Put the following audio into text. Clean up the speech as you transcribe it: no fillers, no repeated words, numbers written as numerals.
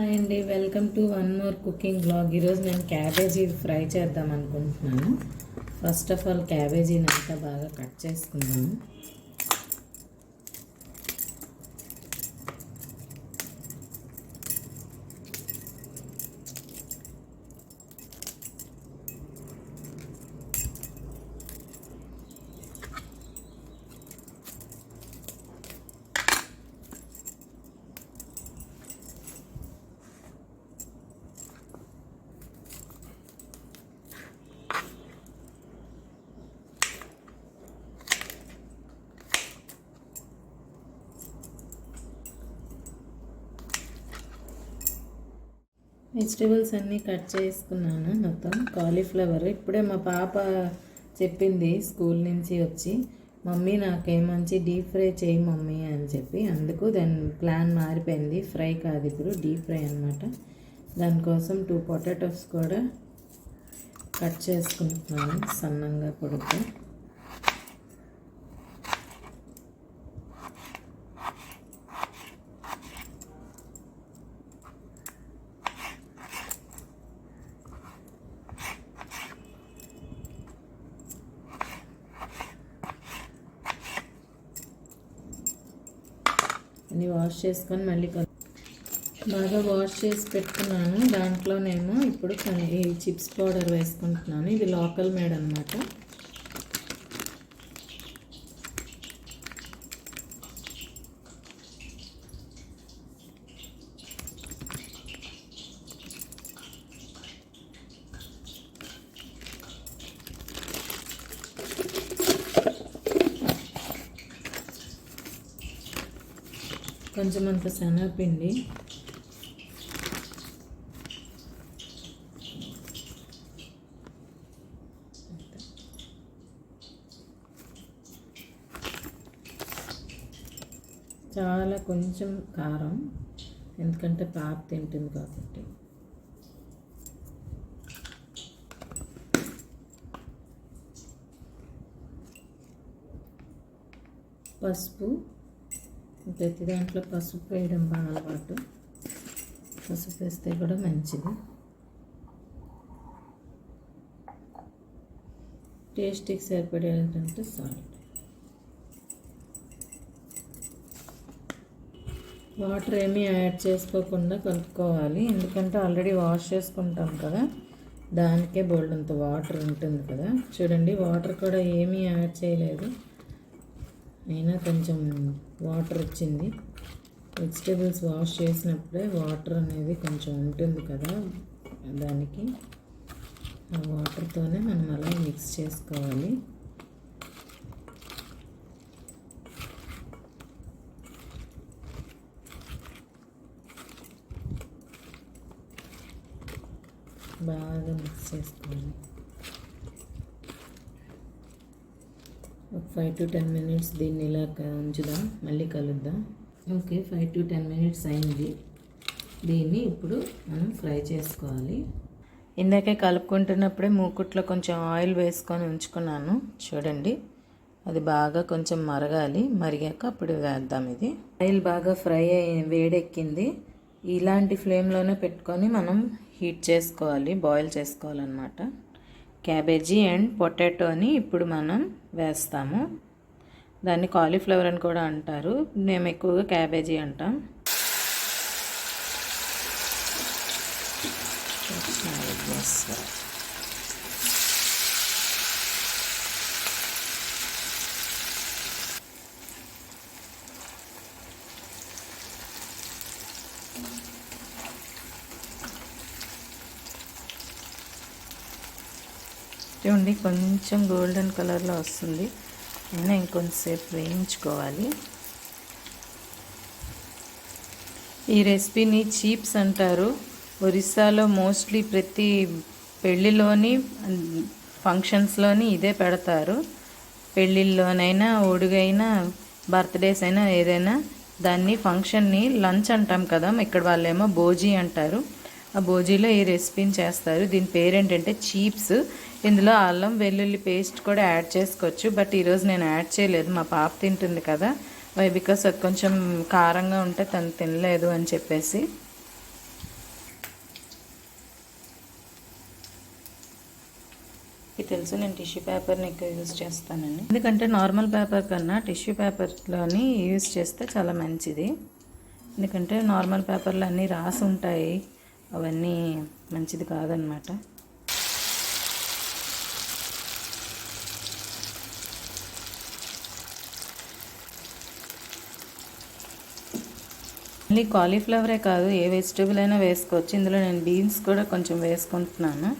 Hi అండి, welcome to one more cooking blog. ఈరోజు నేను క్యాబేజీ ఫ్రై చేద్దాం అనుకుంటున్నాను. ఫస్ట్ ఆఫ్ ఆల్ క్యాబేజీని అంతా బాగా కట్ చేసుకున్నాను. వెజిటేబుల్స్ అన్నీ కట్ చేసుకున్నాను. మొత్తం కాలీఫ్లవర్ ఇప్పుడే మా పాప చెప్పింది స్కూల్ నుంచి వచ్చి, మమ్మీ నాకేమంచి డీప్ ఫ్రై చేయి మమ్మీ అని చెప్పి. అందుకు దాని ప్లాన్ మారిపోయింది. ఫ్రై కాదు, ఇప్పుడు డీప్ ఫ్రై అనమాట. దానికోసం 2 పొటాటోస్ కూడా కట్ చేసుకుంటున్నాను సన్నంగా పొడుగ్గా. అన్నీ వాష్ చేసుకొని మళ్ళీ బాగా వాష్ చేసి పెట్టుకున్నాను. దాంట్లోనేమో ఇప్పుడు ఈ చిప్స్ పౌడర్ వేసుకుంటున్నాను. ఇది లోకల్ మేడ్ అనమాట. కొంచెం అంత శనగపిండి, చాలా కొంచెం కారం, ఎందుకంటే పాప తింటుంది కాబట్టి. పసుపు, ప్రతి దాంట్లో పసుపు వేయడం బాగా అలవాటు. పసుపు వేస్తే కూడా మంచిది. టేస్ట్కి సరిపడేటంటే సాల్ట్. వాటర్ ఏమీ యాడ్ చేసుకోకుండా కలుపుకోవాలి, ఎందుకంటే ఆల్రెడీ వాష్ చేసుకుంటాం కదా, దానికే బోల్డంత వాటర్ ఉంటుంది కదా. చూడండి, వాటర్ కూడా ఏమీ యాడ్ చేయలేదు, అయినా కొంచెం వాటర్ వచ్చింది. వెజిటేబుల్స్ వాష్ చేసినప్పుడే వాటర్ అనేది కొంచెం ఉంటుంది కదా దానికి. ఆ వాటర్తోనే మనం అలా మిక్స్ చేసుకోవాలి. బాగా మిక్స్ చేసుకోవాలి. ఒక 5 to 10 minutes దీన్ని ఇలా ఉంచుదాం, మళ్ళీ కలుద్దాం. ఓకే, 5 to 10 minutes అయింది. దీన్ని ఇప్పుడు మనం ఫ్రై చేసుకోవాలి. ఇందాకే కలుపుకుంటున్నప్పుడే మూకుట్లో కొంచెం ఆయిల్ వేసుకొని ఉంచుకున్నాను. చూడండి, అది బాగా కొంచెం మరగాలి. మరిగాక అప్పుడు వేద్దాం. ఇది ఆయిల్ బాగా ఫ్రై అయ్యి వేడెక్కింది. ఇలాంటి ఫ్లేమ్లోనే పెట్టుకొని మనం హీట్ చేసుకోవాలి, బాయిల్ చేసుకోవాలన్నమాట. క్యాబేజీ అండ్ పొటాటోని ఇప్పుడు మనం వేస్తాము. దాన్ని కాలీఫ్లవర్ అని కూడా అంటారు, మేము ఎక్కువగా క్యాబేజీ అంటాం. చూడండి, కొంచెం గోల్డెన్ కలర్లో వస్తుంది, అయినా ఇంకొంచెంసేపు వేయించుకోవాలి. ఈ రెసిపీని చీప్స్ అంటారు. ఒరిస్సాలో మోస్ట్లీ ప్రతి పెళ్ళిలోని ఫంక్షన్స్లోని ఇదే పెడతారు. పెళ్ళిళ్ళలోనైనా, ఒడుగైనా, బర్త్డేస్ అయినా, ఏదైనా దాన్ని ఫంక్షన్ని లంచ్ అంటాం కదా, ఇక్కడ వాళ్ళేమో భోజీ అంటారు. ఆ భోజీలో ఈ రెసిపీని చేస్తారు. దీని పేరు ఏంటంటే చీప్స్. ఇందులో అల్లం వెల్లుల్లి పేస్ట్ కూడా యాడ్ చేసుకోవచ్చు, బట్ ఈరోజు నేను యాడ్ చేయలేదు. మా పాప తింటుంది కదా, బికాస్ అది కొంచెం కారంగా ఉంటే తను తినలేదు అని చెప్పేసి. తెలుసు నేను టిష్యూ పేపర్ని ఎక్కువ యూజ్ చేస్తానండి. ఎందుకంటే నార్మల్ పేపర్ కన్నా టిష్యూ పేపర్లోని యూజ్ చేస్తే చాలా మంచిది. ఎందుకంటే నార్మల్ పేపర్లు అన్నీ రాసి ఉంటాయి, అవన్నీ మంచిది కాదనమాట. మళ్ళీ కాలీఫ్లవరే కాదు, ఏ వెజిటేబుల్ అయినా వేసుకోవచ్చు. ఇందులో నేను బీన్స్ కూడా కొంచెం వేసుకుంటున్నాను.